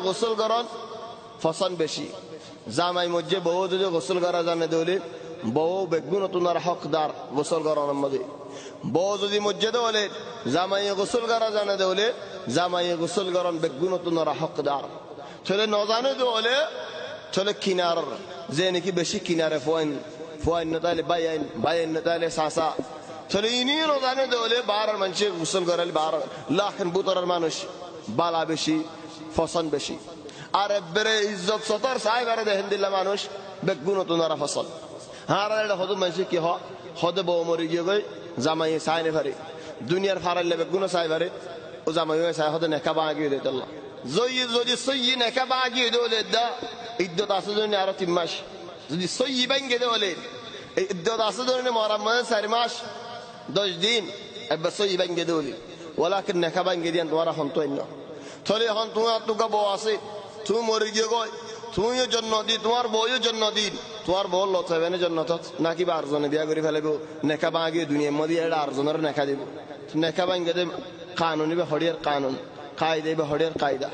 গোসল করার ফসন বেশি জামাই মধ্যে বউ যদি গোসল করা জানে দলে বউ বেগুন তোমার হকদার গোসল করার মধ্যে বউ যদি মসজিদে বলে জামাই গোসল করা জানে দলে জামাই গোসল করার বেগুন তোমার হকদার চলে ন জানে দলে চলে কিনার যে নাকি বেশি কিনারে ফোয়াইন নতালে বাইন নতালে সাসা চলে ইনি ন জানে দলে বারার মানুষে গোসল করালে 12 লাখ বুতরার মানুষ বালা বেশি ফসন বেশি আর বেরে ইজ্জত সতর সাইবারে দেখেন দিলা মানুষ বেগুন তোমার ফসল হারালে হদ মানুষ কি হদে বউ মরি গিয়ে গই জামাই সাইনে পারে দুনিয়ার ফারালে বেগুন সাইবারে ও জামাই সাই হদে নেকা বাগিয়ে দিত আল্লাহ যদি সই নেকা বাগিয়ে দলে দা ইদ্যত আছে জন্য আর 3 মাস যদি সই ভাঙ্গে দলে ইদ্যত আছে জন্য মরাম্মদ 4 মাস 10 দিন এবা সই ভাঙ্গে দলে ওয়ালাকিন নেকা ভাঙ্গে দিন তোমার হন্তইন না থলে হন তোমার তুকা বউ আছে তুমি মরে গিয়ে গই তুমিও জন্ম দি তোমার বউও জন্ম দিন তোমার বউ লতাবেনে জন্ম নাকি 12 জনে বিয়া করে ফেলাইব নেকা বাগিয়ে দুনিয়ার মধ্যে এটা 8 জনের নেকা দিব নেকা ভাঙ্গে দে কানুনি বে হড়িয়ার কানুন কায়দা বে হড়িয়ার কায়দা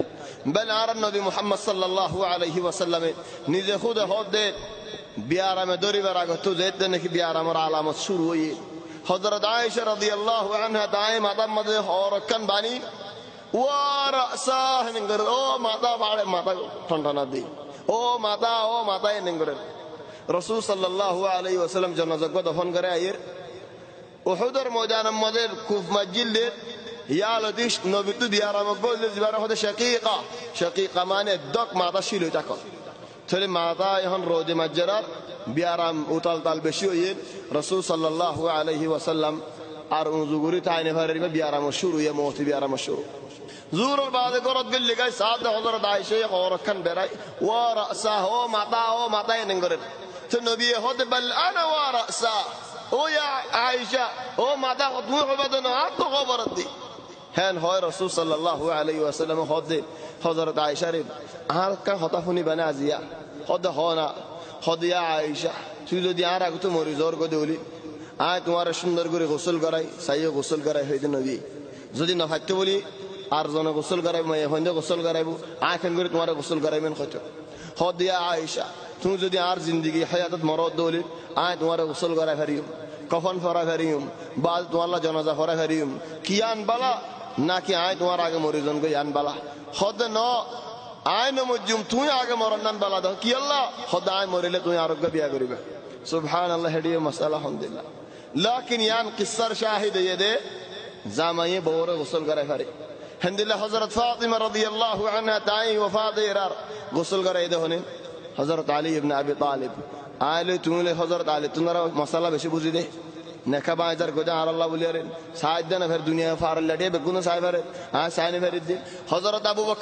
বল আর নবী মুহাম্মদ সাল্লাল্লাহু আলাইহি ওয়াসাল্লাম নিজে খুদ হদে বিয়ারামে দরিবার আগত যেতে নাকি বিয়ারামের আলামত শুরু হই হযরত আয়েশা রাদিয়াল্লাহু আনহা দায়ে মাদাম মধ্যে হরকান বানি ওয়ারাসা নিংগর ও মাতা বাড়ে মাতা ঠনঠনা দি ও মাতা নিংগর রাসূল সাল্লাল্লাহু আলাইহি ওয়াসাল্লাম জানাজা দফন করে আয়ের উহুদের ময়দানের মধ্যে কুফ মসজিদে ইয়া লদিশ নবী তো বিয়ারাম বলে দিবারে হদে শাকিকা মানে দক মাতা ছিল তাক চলে মাতা এখন রোজে মাজরার বিয়ারাম উতাল তাল বেশি হই রাসূল সাল্লাল্লাহু আলাইহি ওয়াসাল্লাম আর উজুগুরি তাইনে ভারের বিয়ারাম শুরু ইয়া মওতি বিয়ারাম শুরু জুরুর বাদে করত গলি গায় সাদ হযরত আয়েশা হরখান বেরাই ওয়া রাসা ও মাতা নেঙ্গরে তো নবী হদে বল আনা ওয়া রাসা ও ইয়া আয়েশা ও মাতা তুমি হবদন আত খবর দি হ্যাঁ হয় রাসূল সাল্লাল্লাহু আলাইহি ওয়াসাল্লাম হদে হযরত আয়েশা রে আর কা হতা শুনি বানা আজিয়া হদে হনা হদিয়া আয়েশা তুই যদি আর আগে তো মরি জোর করে দিলি আয় তোমার সুন্দর করে গোসল করাই সাইয়ে গোসল করাই হইতে নবী যদি না ফাইতে বলি আর জন গোসল করাইব মাই হইতে গোসল করাইব আখান করে তোমার গোসল করাইবেন কইতো হদিয়া আয়েশা তুমি যদি আর জিন্দেগি হায়াতত মরদ দলি আয় তোমার গোসল করাই ফেরিম কফন ফরা ফেরিম বাল তোমার জানাজা ফরা ফেরিম কিয়ান বালা নাকি আয় তোমার আগে মরি জন গো ইয়ান বালা হদ ন আয় নমজুম তুমি আগে মরনান বালা দাও কি আল্লাহ হদ আয় মরিলে তুমি আরোগ্য বিয়া করিবে সুবহানাল্লাহ হেডিয়ে মাসালা আলহামদুলিল্লাহ লাকিন ইয়ান কিসার শাহিদ ইয়ে জামাইয়ে বউরে গোসল করাই ফেরি আলহামদুলিল্লাহ হযরত ফাতিমা রাদিয়াল্লাহু আনহা তাই ওফাত এরার গোসল করাই দেহনে হযরত আলী ইবনে আবি তালিব আলে তুমি হযরত আলী তোমার মাসালা বেশি বুঝি দে নেকা বাজার গোজা আর আল্লাহ বলিয়ারেন সাইদ দেন ফের দুনিয়া ফার লড়ে বেগুন সাইবারে সাইনে ফেরিদ হযরত আবু বকর